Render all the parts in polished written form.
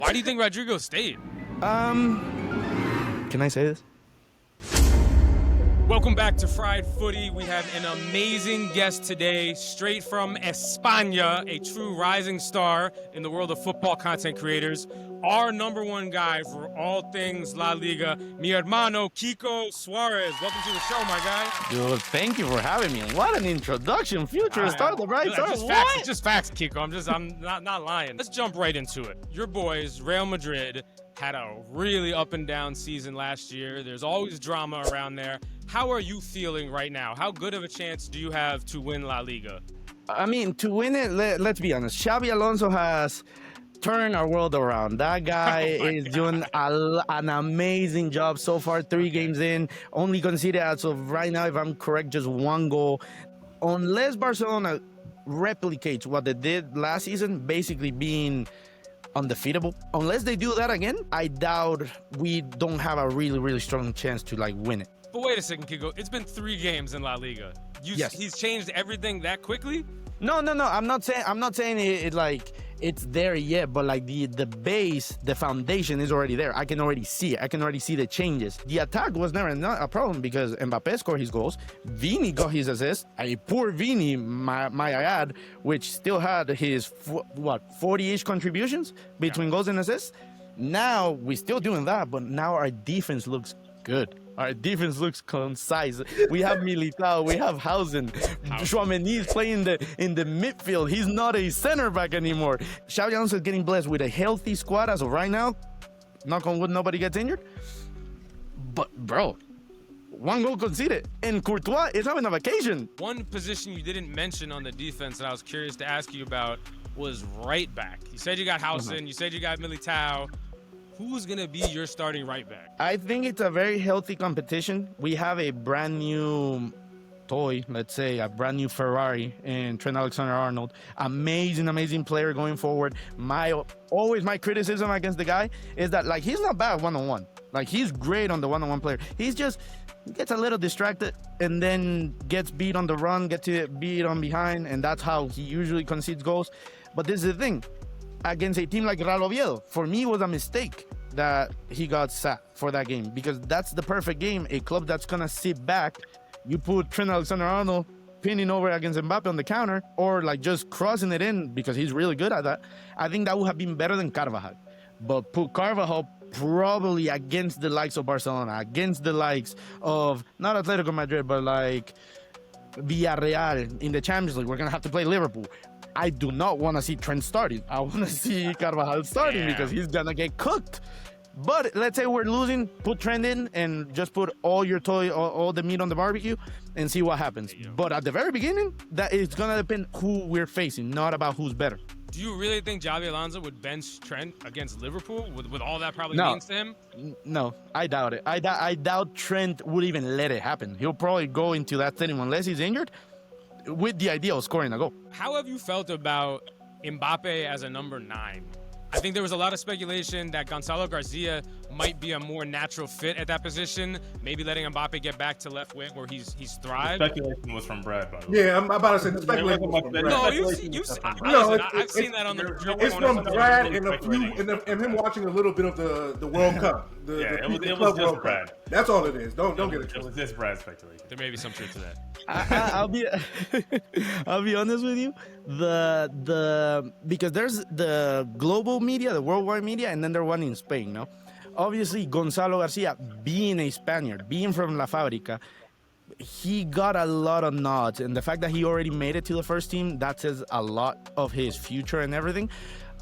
Why do you think Rodrygo stayed? Can I say this? Welcome back to Fried Footy. We have an amazing guest today, straight from España, a true rising star in the world of football content creators. Our number one guy for all things La Liga, mi hermano Kiko Suárez. Welcome to the show, my guy. Dude, thank you for having me. What an introduction. Future star, the right star. It's just facts, Kiko. I'm not lying. Let's jump right into it. Your boys, Real Madrid, had a really up and down season last year. There's always drama around there. How are you feeling right now? How good of a chance do you have to win La Liga? I mean, to win it, let's be honest. Xabi Alonso has turned our world around. That guy is doing an amazing job so far. 3 games in, only conceded as of right now, if I'm correct, just 1 goal. Unless Barcelona replicates what they did last season, basically being undefeatable. Unless they do that again, I doubt we don't have a really, really strong chance to win it. But wait a second, Kiko. It's been 3 games in La Liga. Yes. He's changed everything that quickly? No. I'm not saying it like it's there yet, but the base, the foundation is already there. I can already see it. I can already see the changes. The attack was never not a problem because Mbappé scored his goals. Vini got his assists. A poor Vini, might I add, which still had his 40-ish contributions between goals and assists. Now we're still doing that, but now our defense looks good. Our defense looks concise. We have Militao, we have Haaland. Tchouaméni is playing in the midfield. He's not a center back anymore. Xabi Alonso is getting blessed with a healthy squad as of right now. Knock on wood, nobody gets injured. But, bro, 1 goal conceded. And Courtois is having a vacation. One position you didn't mention on the defense that I was curious to ask you about was right back. You said you got Haaland, you said you got Militao. Who's going to be your starting right back? I think it's a very healthy competition. We have a brand new toy, let's say, a brand new Ferrari in Trent Alexander-Arnold. Amazing player going forward. My criticism against the guy is that, he's not bad one-on-one. He's great on the one-on-one player. He gets a little distracted and then gets beat on the run, gets beat on behind, and that's how he usually concedes goals. But this is the thing. Against a team like Real Oviedo, for me, it was a mistake that he got sacked for that game because that's the perfect game. A club that's going to sit back, you put Trent Alexander-Arnold pinning over against Mbappé on the counter or just crossing it in because he's really good at that. I think that would have been better than Carvajal. But put Carvajal probably against the likes of Barcelona, against the likes of, not Atletico Madrid, but Villarreal in the Champions League. We're going to have to play Liverpool. I do not want to see Trent starting. I want to see Carvajal starting because he's going to get cooked. But let's say we're losing, put Trent in and just put all the meat on the barbecue and see what happens. But at the very beginning, that is going to depend who we're facing, not about who's better. Do you really think Xabi Alonso would bench Trent against Liverpool with all that probably means to him? No, I doubt it. I doubt Trent would even let it happen. He'll probably go into that stadium unless he's injured with the idea of scoring a goal. How have you felt about Mbappé as a number 9? I think there was a lot of speculation that Gonzalo García might be a more natural fit at that position, maybe letting Mbappé get back to left wing where he's thrived. The speculation was from Brad, by the way. Yeah, I'm about to say the speculation was from Brad. I've seen that on the... It's from Brad and him watching a little bit of the World Cup. It was just Brad. That's all it is. Don't get it. It was just Brad's speculation. There may be some truth to that. I'll be honest with you. Because there's the global media, the worldwide media, and then there's one in Spain. No, obviously Gonzalo Garcia, being a Spaniard, being from La Fábrica, he got a lot of nods, and the fact that he already made it to the first team, that says a lot of his future and everything.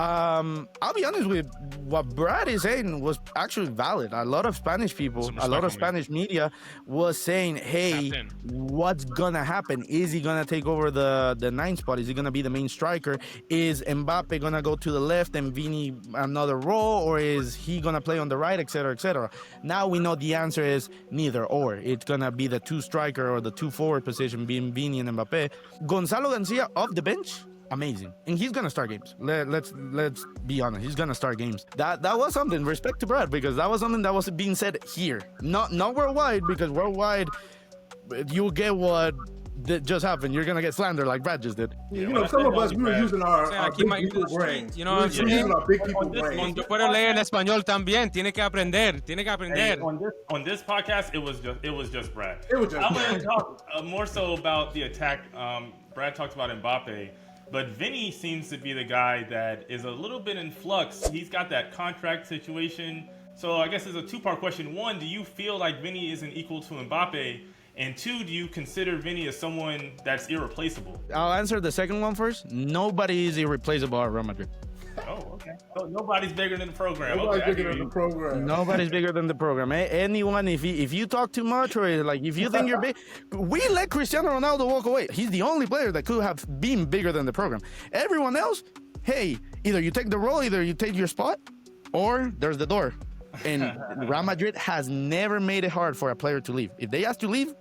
I'll be honest with what Brad is saying was actually valid. A lot of Spanish people, a lot of Spanish media was saying, hey, what's gonna happen? Is he gonna take over the 9th spot? Is he gonna be the main striker? Is Mbappé gonna go to the left and Vini another role, or is he gonna play on the right, etc., etc.? Now we know the answer is neither or. It's gonna be the 2 striker or the 2 forward position being Vini and Mbappé. Gonzalo Garcia off the bench, amazing, and he's gonna start games. Let's be honest, he's gonna start games. That was something. Respect to Brad, because that was something that was being said here, not worldwide, because worldwide you'll get what that just happened. You're gonna get slandered like Brad just did. Yeah, you know, some of us, we were using our big people brain. You know what I'm saying? Using our big people brain. Cuando puedo leer en español también, tiene que aprender. Hey, on this podcast, it was just Brad. It was just I'm going to talk more so about the attack. Brad talked about Mbappé, but Vini seems to be the guy that is a little bit in flux. He's got that contract situation. So I guess there's a two-part question. One, do you feel like Vini isn't equal to Mbappé? And two, do you consider Vini as someone that's irreplaceable? I'll answer the second one first. Nobody is irreplaceable at Real Madrid. Oh, okay. So nobody's bigger than the program. Nobody's bigger than the program. Nobody's bigger than the program. Anyone, if you talk too much or like if you think you're big, we let Cristiano Ronaldo walk away. He's the only player that could have been bigger than the program. Everyone else, hey, either you take the role, either you take your spot, or there's the door. And Real Madrid has never made it hard for a player to leave. If they ask to leave,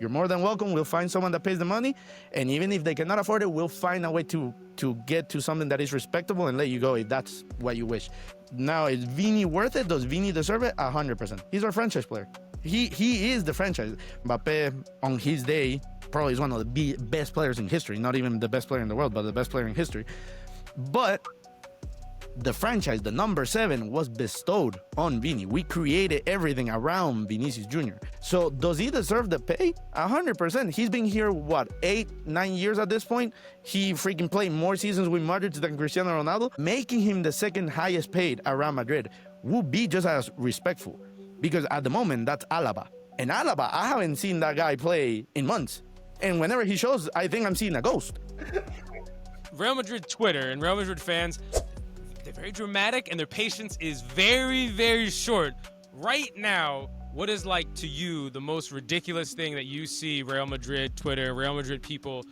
you're more than welcome. We'll find someone that pays the money. And even if they cannot afford it, we'll find a way to get to something that is respectable and let you go if that's what you wish. Now, is Vini worth it? Does Vini deserve it? 100%. He's our franchise player. He is the franchise. Mbappé, on his day, probably is one of the best players in history. Not even the best player in the world, but the best player in history. But the franchise, the number 7, was bestowed on Vini. We created everything around Vinicius Jr. So does he deserve the pay? 100%. He's been here, 8-9 years at this point? He freaking played more seasons with Madrid than Cristiano Ronaldo. Making him the second highest paid at Real Madrid would be just as respectful. Because at the moment, that's Alaba. And Alaba, I haven't seen that guy play in months. And whenever he shows, I think I'm seeing a ghost. Real Madrid Twitter and Real Madrid fans, they're very dramatic and their patience is very, very short. Right now, what is like to you the most ridiculous thing that you see Real Madrid Twitter, Real Madrid people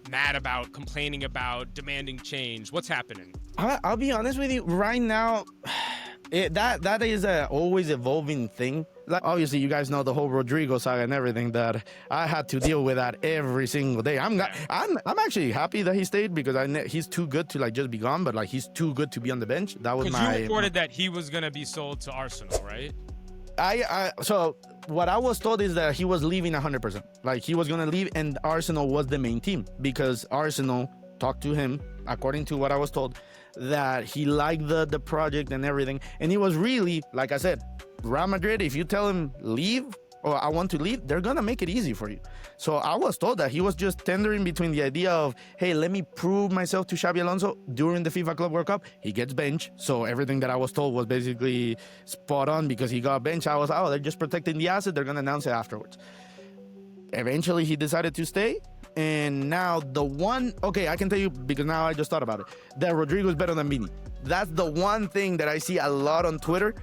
mad about, complaining about, demanding change? What's happening? I'll be honest with you. Right now, that is a always evolving thing. Like, obviously, you guys know the whole Rodrygo saga and everything that I had to deal with that every single day. I'm actually happy that he stayed because he's too good to like just be gone, but like he's too good to be on the bench. That was you reported that he was gonna be sold to Arsenal, right? So what I was told is that he was leaving 100%. Like he was gonna leave, and Arsenal was the main team because Arsenal talked to him, according to what I was told, that he liked the project and everything, and he was really, like I said, Real Madrid, if you tell him leave or I want to leave, they're gonna make it easy for you. So I was told that he was just tendering between the idea of, hey, let me prove myself to Xabi Alonso during the FIFA Club World Cup. He gets benched, so everything that I was told was basically spot on because he got benched. I was, they're just protecting the asset, they're gonna announce it afterwards. Eventually he decided to stay. And now I can tell you because now I just thought about it, that Rodrygo is better than Vini. That's the one thing that I see a lot on Twitter,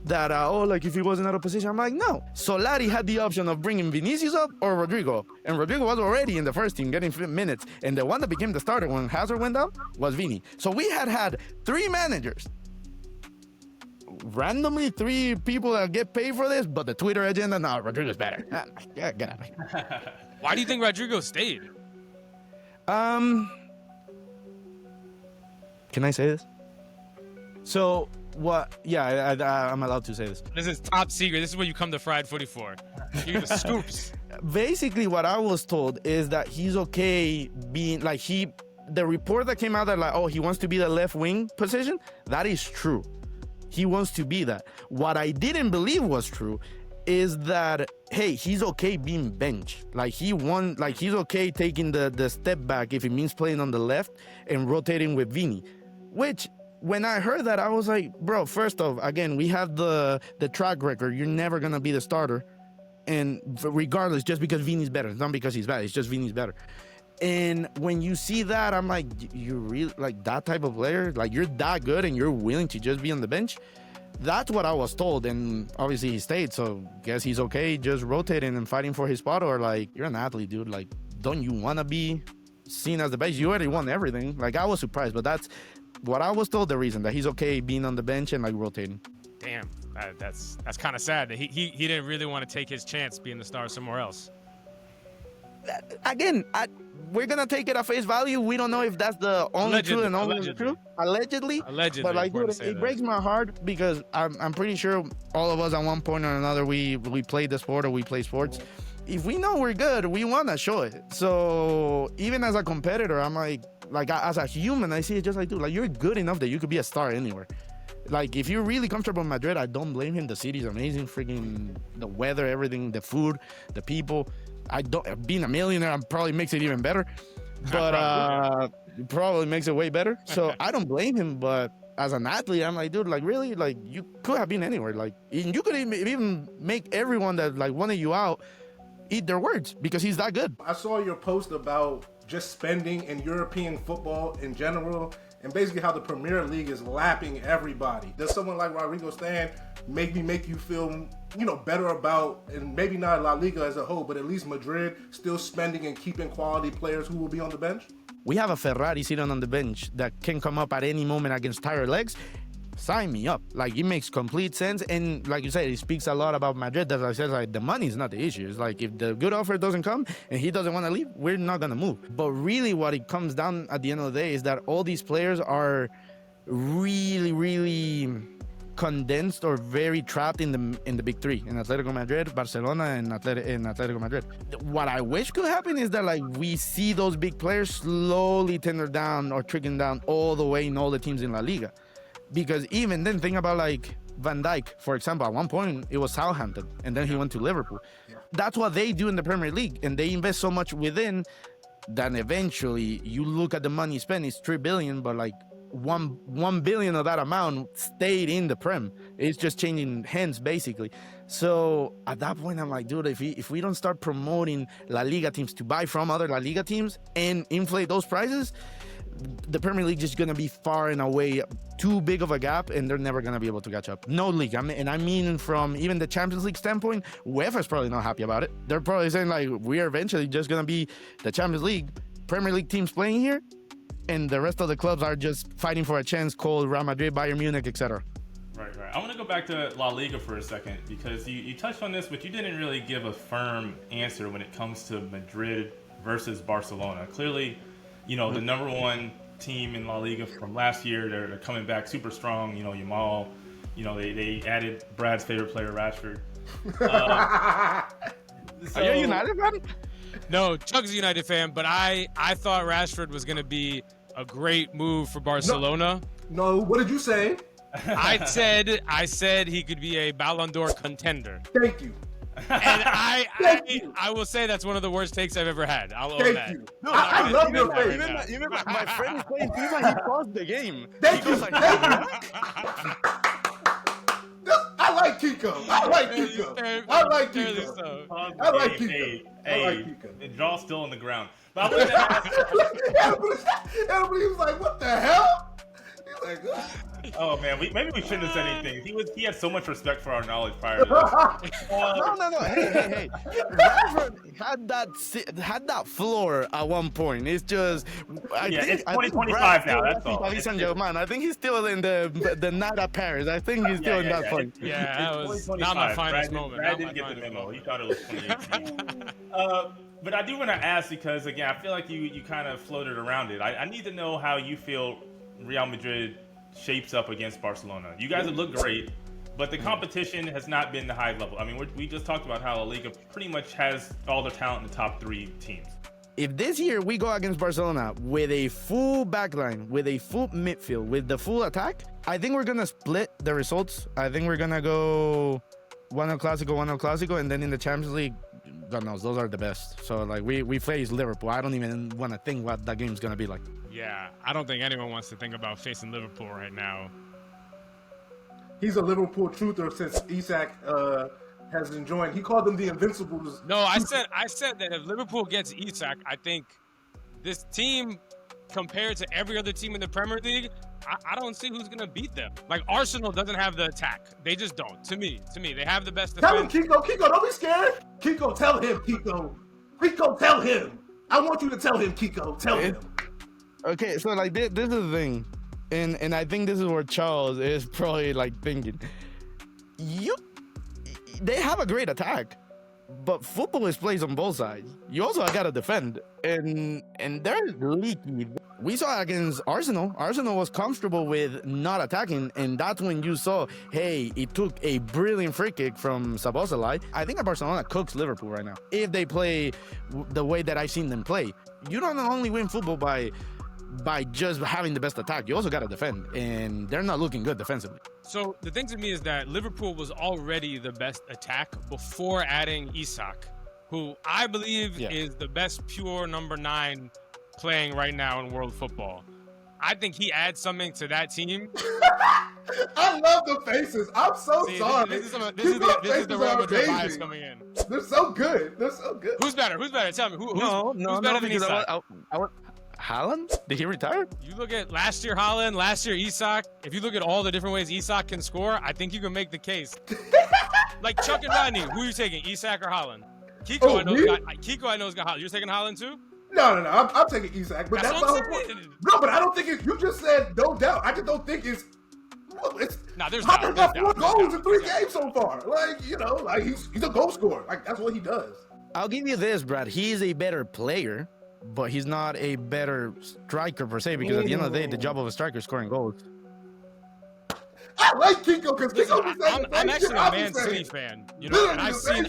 that, like if he wasn't out of position, I'm like, no. Solari had the option of bringing Vinicius up or Rodrygo. And Rodrygo was already in the first team getting minutes. And the one that became the starter when Hazard went down was Vini. So we had 3 managers. Randomly 3 people that get paid for this, but the Twitter agenda, no, Rodrygo's better. Yeah, get out of here. Why do you think Rodrygo stayed? Can I say this? So what? Yeah, I'm allowed to say this. This is top secret. This is what you come to Fried Footy for. You get the scoops. Basically, what I was told is that he's okay being like the report that came out that like, he wants to be the left wing position. That is true. He wants to be that. What I didn't believe was true is that, hey, he's okay being benched. Like he's okay taking the step back if it means playing on the left and rotating with Vini. Which, when I heard that, I was like, bro, first off, again, we have the track record. You're never gonna be the starter. And regardless, just because Vini's better. It's not because he's bad, it's just Vini's better. And when you see that, I'm like, you really like that type of player? Like you're that good and you're willing to just be on the bench? That's what I was told, and obviously he stayed, so guess he's okay just rotating and fighting for his spot. Or like, you're an athlete, dude. Like, don't you want to be seen as the best? You already won everything. Like, I was surprised, but that's what I was told, the reason that he's okay being on the bench and like rotating. Damn, that's kind of sad that he didn't really want to take his chance being the star somewhere else. Again, we're gonna take it at face value. We don't know if that's the only truth and only truth. Allegedly. But like, dude, it breaks my heart because I'm pretty sure all of us at one point or another we played the sport or we play sports, if we know we're good, we want to show it. So even as a competitor, I'm like as a human, I see it just like, dude, like you're good enough that you could be a star anywhere. Like if you're really comfortable in Madrid, I don't blame him. The city's amazing, freaking the weather, everything, the food, the people. Being a millionaire probably makes it even better, but probably makes it way better. So I don't blame him, but as an athlete, I'm like, dude, like really, like you could have been anywhere. Like you could even make everyone that like wanted you out eat their words because he's that good. I saw your post about just spending in European football in general, and basically how the Premier League is lapping everybody. Does someone like Rodrygo stand maybe make you feel, better about, and maybe not La Liga as a whole, but at least Madrid still spending and keeping quality players who will be on the bench? We have a Ferrari sitting on the bench that can come up at any moment against tired legs. Sign me up. Like, it makes complete sense. And like you said, it speaks a lot about Madrid. As I said, like, the money is not the issue. It's like, if the good offer doesn't come and he doesn't want to leave, we're not going to move. But really what it comes down at the end of the day is that all these players are really, really condensed or very trapped in the big three, in Atletico Madrid, Barcelona, and Atletico Madrid. What I wish could happen is that like we see those big players slowly tender down or trickling down all the way in all the teams in La Liga. Because even then, think about like Van Dijk, for example. At one point, it was Southampton, and then he went to Liverpool. Yeah. That's what they do in the Premier League, and they invest so much within that eventually you look at the money spent, it's 3 billion, but like 1 billion of that amount stayed in the Prem. It's just changing hands, basically. So at that point, I'm like, dude, if we don't start promoting La Liga teams to buy from other La Liga teams and inflate those prices, the Premier League is going to be far and away too big of a gap, and they're never going to be able to catch up. No league. I mean from even the Champions League standpoint, UEFA's probably not happy about it. They're probably saying, like, we are eventually just going to be the Champions League, Premier League teams playing here, and the rest of the clubs are just fighting for a chance called Real Madrid, Bayern Munich, etc. Right. I want to go back to La Liga for a second because you touched on this, but you didn't really give a firm answer when it comes to Madrid versus Barcelona. Clearly, the number one team in La Liga from last year, they're coming back super strong. Yamal, they added Brad's favorite player, Rashford. Are you a United fan? No, Chuck's a United fan, but I thought Rashford was going to be a great move for Barcelona. No, what did you say? I said he could be a Ballon d'Or contender. Thank you. And I will say that's one of the worst takes I've ever had. I'll own that. You. No, I love your face. Even my friend is playing FIFA, he paused the game. Thank you. I like Kiko. I like Kiko. I like Kiko. The jaw's still on the ground. But I wanted to ask. Everybody was like, what the hell? He's like, oh man, maybe we shouldn't have said anything. He had so much respect for our knowledge prior to this. No. Hey. Rashford had that floor at one point. It's just it's 2025 now. That's all. Paris Saint-Germain. I think he's still in the Nada Paris. I think he's still in that point. Yeah, that was not my finest moment. Brad didn't get the memo. He thought it was 2018. But I do want to ask because again, I feel like you kind of floated around it. I need to know how you feel Real Madrid shapes up against Barcelona. You guys have looked great, but the competition has not been the high level. I mean, we just talked about how La Liga pretty much has all the talent in the top 3 teams. If this year we go against Barcelona with a full backline, with a full midfield, with the full attack, I think we're going to split the results. I think we're going to go 1-0 Clásico, and then in the Champions League, God knows, those are the best. So, like, we face Liverpool. I don't even want to think what that game's going to be like. Yeah, I don't think anyone wants to think about facing Liverpool right now. He's a Liverpool truther since Isak has been joined. He called them the Invincibles. No, I said that if Liverpool gets Isak, I think this team, compared to every other team in the Premier League, I don't see who's going to beat them. Like, Arsenal doesn't have the attack. They just don't. To me, they have the best defense. Tell him, Kiko, don't be scared. Kiko, tell him, Kiko, tell him. I want you to tell him, Kiko. Tell him. Okay, so like this is the thing, and I think this is where Charles is probably like thinking. They have a great attack, but football is played on both sides. You also gotta defend, and they're leaky. We saw against Arsenal. Arsenal was comfortable with not attacking, and that's when you saw, hey, it took a brilliant free kick from Szoboszlai. I think Barcelona cooks Liverpool right now. If they play the way that I've seen them play, you don't only win football by just having the best attack. You also got to defend, and they're not looking good defensively. So the thing to me is that Liverpool was already the best attack before adding Isak, who I believe is the best pure number 9 playing right now in world football. I think he adds something to that team. I love the faces. I'm so sorry. This is the Real Madrid bias coming in. They're so good. They're so good. Who's better? Tell me. Who's better than because Isak? Haaland? Did he retire? You look at last year Haaland, last year Isak. If you look at all the different ways Isak can score, I think you can make the case. Like Chuck and Rodney, who are you taking, Isak or Haaland? Kiko, I know has got Haaland. You're taking Haaland too? No. I'm taking Isak, but that's what I'm the saying. No, but I don't think it's. You just said no doubt. I just don't think it's. Nah, there's Haaland doubt. got 4 goals in 3 games so far. Like, you know, like he's a goal scorer. Like, that's what he does. I'll give you this, Brad. He's a better player, but he's not a better striker per se, because at the end of the day, the job of a striker is scoring goals. I like Kiko because Kiko. I'm actually a Man City fan, you know, and I've seen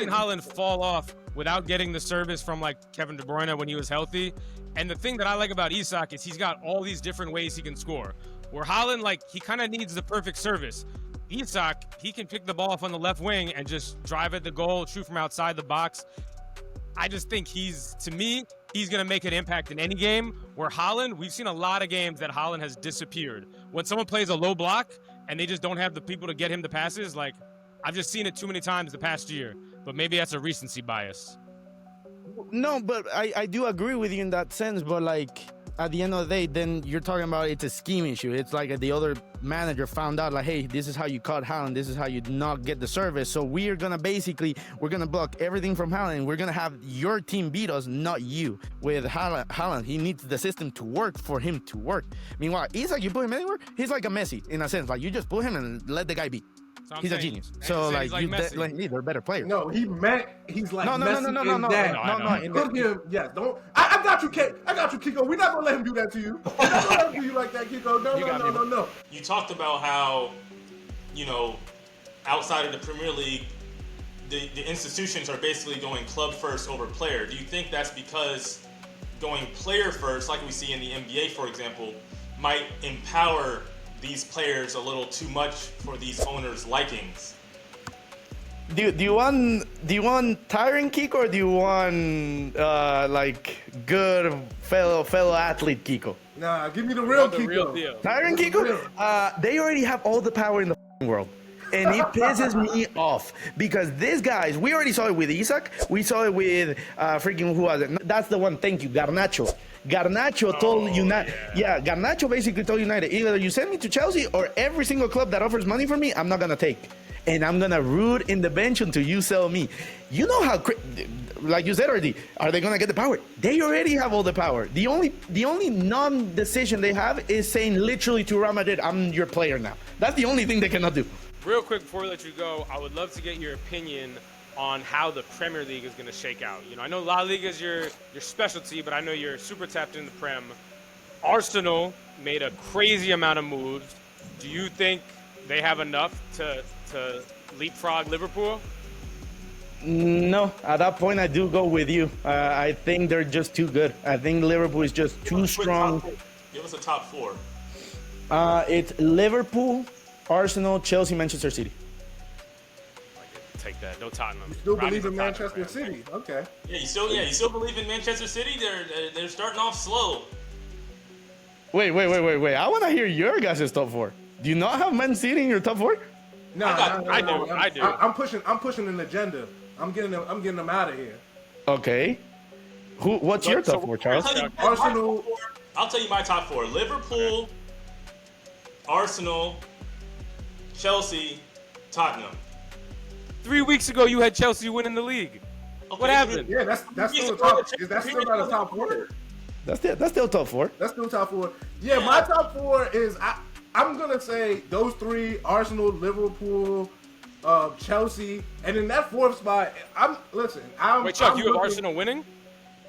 Haaland fall off without getting the service from like Kevin De Bruyne when he was healthy. And the thing that I like about Isak is he's got all these different ways he can score. Where Haaland, like, he kind of needs the perfect service. Isak, he can pick the ball off on the left wing and just drive at the goal, shoot from outside the box. I just think he's going to make an impact in any game. Where Haaland, we've seen a lot of games that Haaland has disappeared. When someone plays a low block and they just don't have the people to get him the passes, like, I've just seen it too many times the past year. But maybe that's a recency bias. No, but I do agree with you in that sense, but like at the end of the day, then you're talking about it's a scheme issue. It's like the other manager found out, like, hey, this is how you cut Haaland, this is how you not get the service. So we're gonna block everything from Haaland. We're gonna have your team beat us, not you. With Haaland, he needs the system to work for him to work. Meanwhile, Isak, you put him anywhere, he's like a Messi in a sense. Like, you just put him and let the guy be. He's a genius. So like they're better players. No, he meant he's like no. Put him, yes. Don't. I got you, Kiko. We're not gonna let him do that to you. We're not gonna let him do you like that, Kiko. No. You talked about how, you know, outside of the Premier League, the institutions are basically going club first over player. Do you think that's because going player first, like we see in the NBA, for example, might empower these players a little too much for these owners' likings? Do you want tiring Kiko, or do you want like good fellow athlete Kiko? Nah, give me the real Kiko. The real deal. Tiring Kiko? They already have all the power in the world. And it pisses me off because these guys, we already saw it with Isak. We saw it with freaking, who was it? That's the one. Thank you, Garnacho. Garnacho told United. Yeah, Garnacho basically told United, either you send me to Chelsea or every single club that offers money for me, I'm not gonna take, and I'm gonna root in the bench until you sell me. You know how, like you said already, are they gonna get the power? They already have all the power. The only non-decision they have is saying literally to Real Madrid, I'm your player now. That's the only thing they cannot do. Real quick before we let you go, I would love to get your opinion on how the Premier League is going to shake out. You know, I know La Liga is your specialty, but I know you're super tapped into the Prem. Arsenal made a crazy amount of moves. Do you think they have enough to leapfrog Liverpool? No, at that point I do go with you. I think they're just too good. I think Liverpool is just too strong. Give us a top 4. It's Liverpool, Arsenal, Chelsea, Manchester City. Take that. No Tottenham. You still believe in Manchester City? Okay. Yeah, you still believe in Manchester City? They're starting off slow. Wait. I want to hear your guys' top 4. Do you not have Man City in your top 4? No, I do. I'm pushing an agenda. I'm getting them out of here. Okay. What's your top 4, Charles? Arsenal. I'll tell you my top 4. Liverpool, Arsenal, Chelsea, Tottenham. 3 weeks ago, you had Chelsea winning the league. Okay, what happened? Yeah, that's still the top. That's still not a top 4. That's still top 4. That's still top 4. Yeah, my top 4 is I'm gonna say those 3: Arsenal, Liverpool, Chelsea, and in that 4th spot, Wait, Chuck, you have Arsenal winning?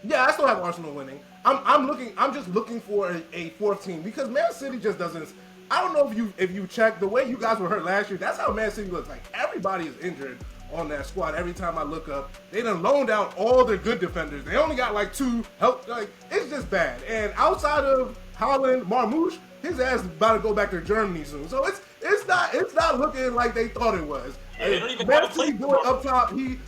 Yeah, I still have Arsenal winning. I'm just looking for a fourth team because Man City just doesn't. I don't know if you check the way you guys were hurt last year. That's how Man City looks. Like everybody is injured on that squad. Every time I look up, they done loaned out all their good defenders. They only got like 2 help. Like it's just bad. And outside of Haaland, Marmoush, his ass is about to go back to Germany soon. So it's not looking like they thought it was. Yeah, they don't even Man have a City play. boy up top. He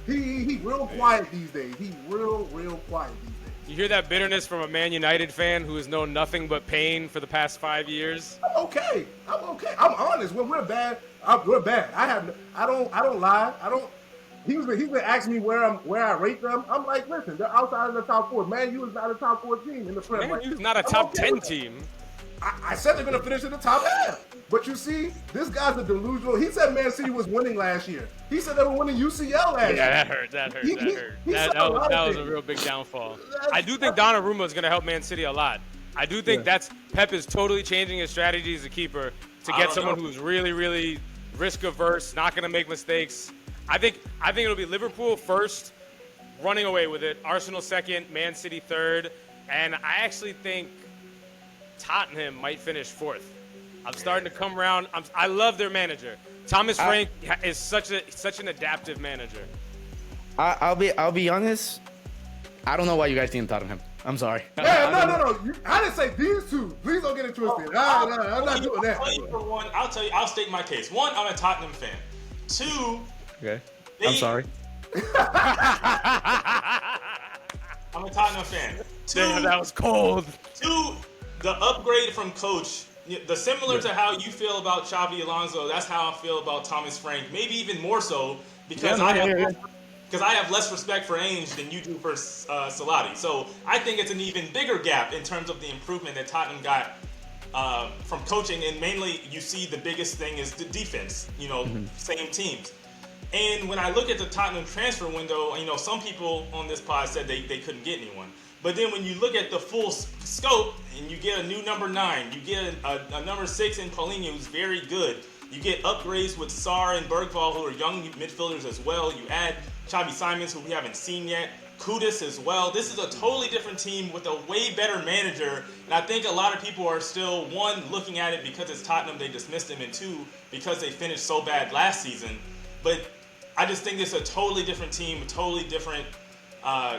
real quiet these days. He real quiet these days. You hear that bitterness from a Man United fan who has known nothing but pain for the past 5 years? I'm okay. I'm honest. When we're bad, we're bad. I don't lie. He's been asking me where I rate them. I'm like, listen, they're outside of the top 4. Man, you is not a top 4 team in the Prem. Man, he's not a top 10 team. I said they're gonna finish in the top half. But you see, this guy's a delusional. He said Man City was winning last year. He said they were winning UCL last year. Yeah, that hurt. That was a real big downfall. I do think Donnarumma is going to help Man City a lot. I do think Pep is totally changing his strategy as a keeper to get someone who's really, really risk averse, not going to make mistakes. I think it'll be Liverpool first, running away with it. Arsenal second, Man City third, and I actually think Tottenham might finish fourth. I'm starting to come around. I love their manager. Thomas Frank is such an adaptive manager. I'll be honest. I don't know why you guys didn't Tottenham. I'm sorry. Yeah, no. I didn't say these two. Please don't get it twisted. I'm not doing that. I'll state my case. 1, I'm a Tottenham fan. 2, Okay. I'm sorry. I'm a Tottenham fan. 2, Damn, that was cold. 2, the upgrade from coach. Similar to how you feel about Xabi Alonso, that's how I feel about Thomas Frank. Maybe even more so because I have less respect for Ainge than you do for Salati. So I think it's an even bigger gap in terms of the improvement that Tottenham got from coaching. And mainly, you see the biggest thing is the defense. Same teams. And when I look at the Tottenham transfer window, some people on this pod said they couldn't get anyone. But then when you look at the full scope and you get a new number 9, you get a number 6 in Paulinho who's very good. You get upgrades with Sarr and Bergvall who are young midfielders as well. You add Xabi Simons who we haven't seen yet. Kudus as well. This is a totally different team with a way better manager. And I think a lot of people are still, 1, looking at it because it's Tottenham, they dismissed him, and 2, because they finished so bad last season. But I just think it's a totally different team, a totally different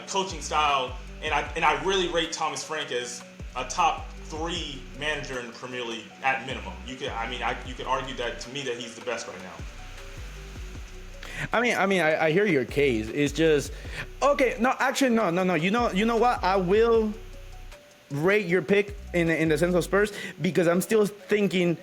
coaching style. And I really rate Thomas Frank as a top 3 manager in the Premier League at minimum. You could argue that to me that he's the best right now. I hear your case. It's just okay. No, actually, no. You know what? I will rate your pick in the sense of Spurs because I'm still thinking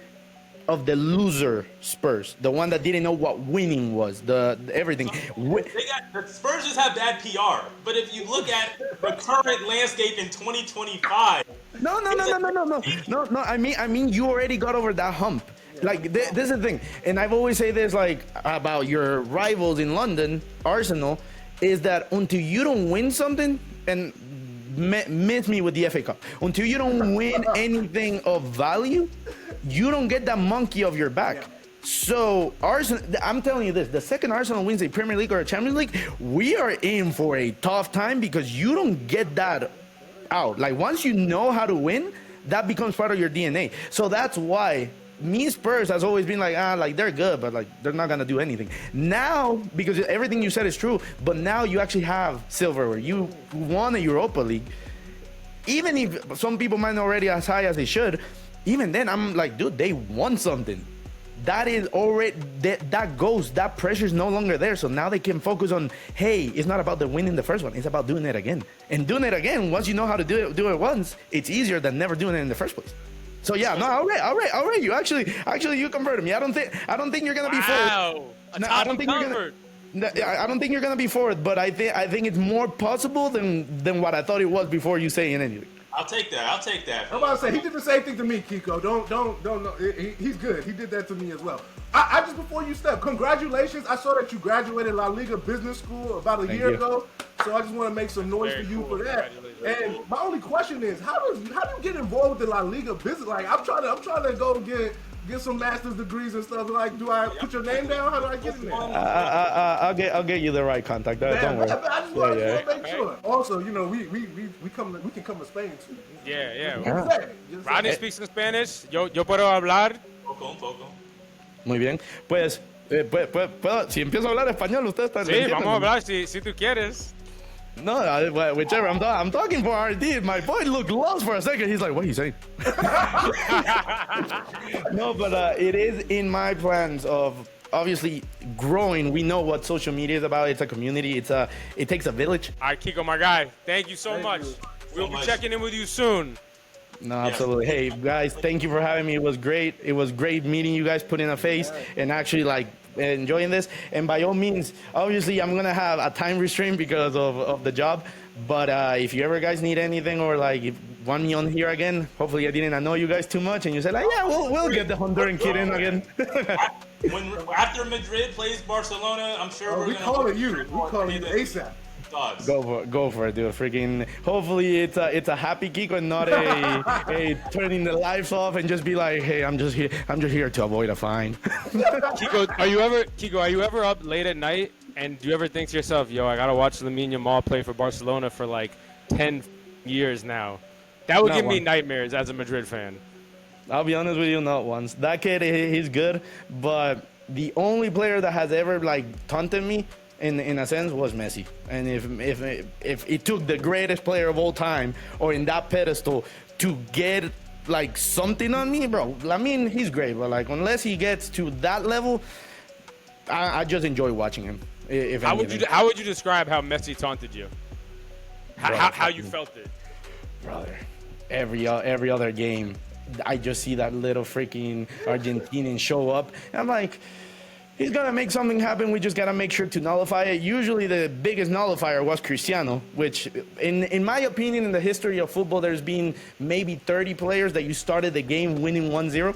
of the loser Spurs, the one that didn't know what winning was, the everything. The Spurs just have bad PR. But if you look at the current landscape in 2025, no. I mean, you already got over that hump. Like this is the thing, and I've always say this like about your rivals in London, Arsenal, is that until you don't win something, and miss me with the FA Cup, until you don't win anything of value, you don't get that monkey off your back. So Arsenal, I'm telling you this: the second Arsenal wins a Premier League or a Champions League, we are in for a tough time because you don't get that out. Like once you know how to win, that becomes part of your DNA. So that's why Spurs has always been like they're good, but like they're not gonna do anything. Now, because everything you said is true, but now you actually have silverware. You won a Europa League. Even if some people might not already as high as they should, even then I'm like, dude, they won something. That is already that pressure is no longer there. So now they can focus on, hey, it's not about the winning the first one, it's about doing it again. And doing it again, once you know how to do it once, it's easier than never doing it in the first place. So yeah, no, I'll rate you. Actually, you converted me. I don't think you're gonna be fourth. No, I don't think you're gonna be fourth, but I think it's more possible than what I thought it was before you saying anything. I'll take that. I'm about to say he did the same thing to me, Kiko. Don't. He's good. He did that to me as well. I just before you step, congratulations. I saw that you graduated LaLiga Business School about a year ago. So I just want to make some noise for you for that. And my only question is, how do you get involved with the LaLiga business? Like I'm trying to go get get some master's degrees and stuff. Like, do I put your name down? How do I get in there? I'll get you the right contact. Don't worry. I just want to make sure. Also, you know, we can come to Spain too. Yeah. Rodney speaks in Spanish. Yo puedo hablar. Un poco. Muy bien. Pues, si empiezo a hablar español, usted está. Sí, vamos a hablar si tú quieres. No, whichever. I'm talking for RD. My boy looked lost for a second. He's like, what are you saying? No, but it is in my plans of obviously growing. We know what social media is about. It's a community. It takes a village. All right, Kiko, my guy. Thank you so much. We'll be checking in with you soon. No, absolutely. Hey, guys, thank you for having me. It was great. It was great meeting you guys, putting a face, and actually, like, enjoying this. And by all means, obviously, I'm going to have a time restraint because of the job. But if you ever guys need anything or, like, if want me on here again, hopefully I didn't annoy you guys too much. And you said, like, yeah, we'll get the Honduran kid in again. After Madrid plays Barcelona, I'm sure we're going to... We calling you ASAP. Go for it, dude. Freaking. Hopefully, it's a happy Kiko and not a turning the lights off and just be like, hey, I'm just here to avoid a fine. Kiko, are you ever up late at night and do you ever think to yourself, yo, I gotta watch Lamine Yamal play for Barcelona for like 10 years now? That would give me nightmares as a Madrid fan. I'll be honest with you, not once. That kid, he's good, but the only player that has ever like taunted me in a sense was Messi. And if it took the greatest player of all time or in that pedestal to get like something on me, bro, I mean, he's great, but like unless he gets to that level, I just enjoy watching him. How would you describe how Messi taunted you? How you felt it? Brother, every other game, I just see that little freaking Argentinian show up. And I'm like, he's gonna make something happen. We just gotta make sure to nullify it. Usually the biggest nullifier was Cristiano, which in my opinion, in the history of football, there's been maybe 30 players that you started the game winning 1-0.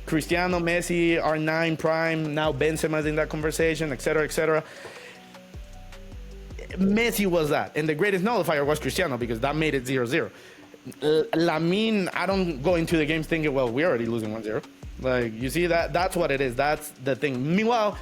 Cristiano, Messi, R9, Prime, now Benzema's in that conversation, etc., etc. Messi was that. And the greatest nullifier was Cristiano because that made it 0-0. Lamine, I don't go into the games thinking, well, we're already losing 1-0. Like, you see, that's what it is. That's the thing. Meanwhile,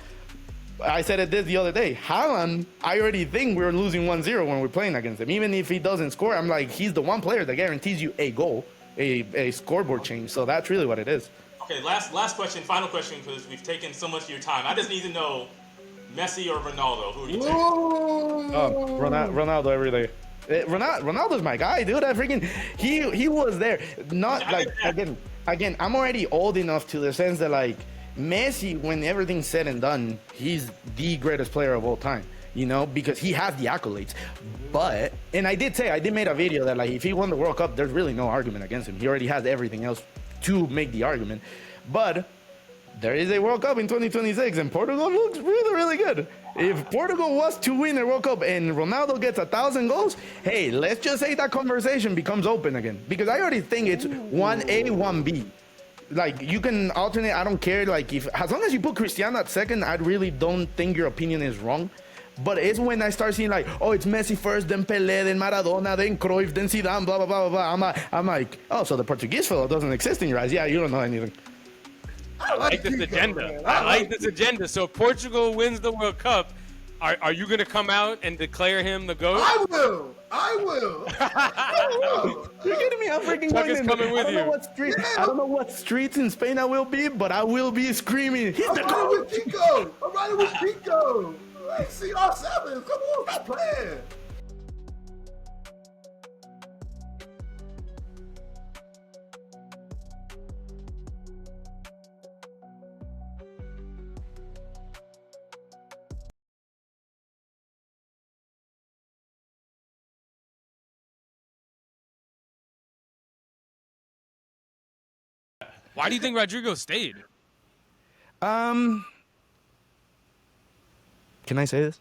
I said it the other day. Haaland, I already think we're losing 1-0 when we're playing against him. Even if he doesn't score, I'm like, he's the one player that guarantees you a goal, a scoreboard change. So that's really what it is. Okay, last question, final question, because we've taken so much of your time. I just need to know, Messi or Ronaldo? Who are you taking? Oh, Ronaldo every day. Ronaldo's my guy, dude. I freaking he was there. Not like again. I'm already old enough to the sense that like Messi, when everything's said and done, he's the greatest player of all time. You know, because he has the accolades. But and I did made a video that like if he won the World Cup, there's really no argument against him. He already has everything else to make the argument. But there is a World Cup in 2026, and Portugal looks really, really good. If Portugal was to win the World Cup and Ronaldo gets 1,000 goals, hey, let's just say that conversation becomes open again. Because I already think it's 1A, 1B. Like, you can alternate. I don't care. Like, as long as you put Cristiano at second, I really don't think your opinion is wrong. But it's when I start seeing like, oh, it's Messi first, then Pelé, then Maradona, then Cruyff, then Zidane, blah, blah, blah, blah, blah. I'm like, oh, so the Portuguese fellow doesn't exist in your eyes. Yeah, you don't know anything. I like this agenda. I like this agenda. So if Portugal wins the World Cup, are you going to come out and declare him the GOAT? I will. You're kidding me? I'm freaking Chuck going is in. coming with you. I don't know what streets in Spain I will be, but I will be screaming. He's the GOAT. I'm riding with Kiko. Let's see R7. Come on, stop playing. Why do you think Rodrygo stayed? Can I say this?